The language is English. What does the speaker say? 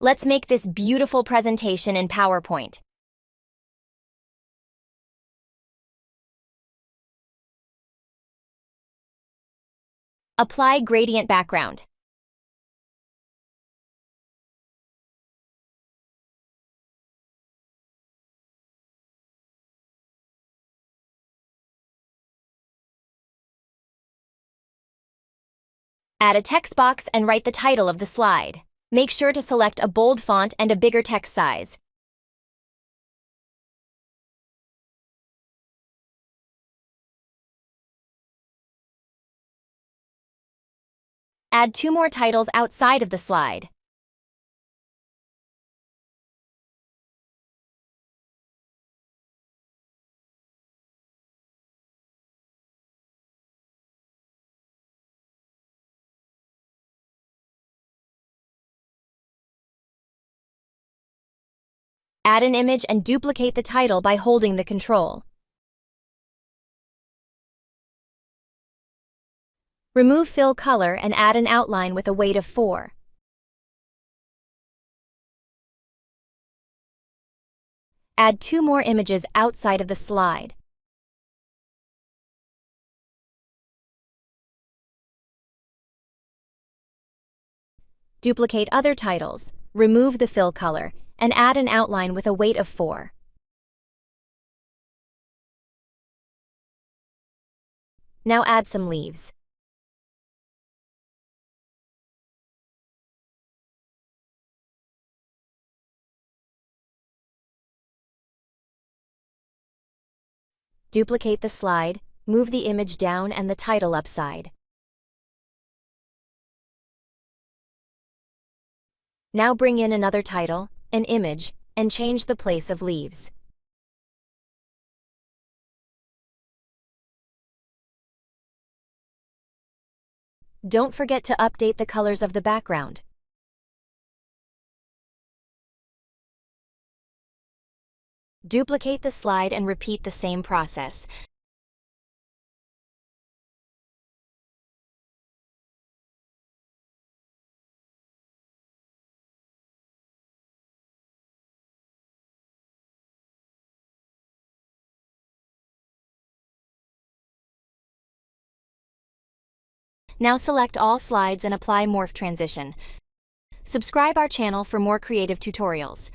Let's make this beautiful presentation in PowerPoint. Apply gradient background. Add a text box and write the title of the slide. Make sure to select a bold font and a bigger text size. Add 2 more titles outside of the slide. Add an image and duplicate the title by holding the Control. Remove fill color and add an outline with a weight of 4. Add 2 more images outside of the slide. Duplicate other titles, remove the fill color, and add an outline with a weight of 4. Now add some leaves. Duplicate the slide, move the image down and the title upside. Now bring in another title, an image, and change the place of leaves. Don't forget to update the colors of the background. Duplicate the slide and repeat the same process. Now select all slides and apply morph transition. Subscribe our channel for more creative tutorials.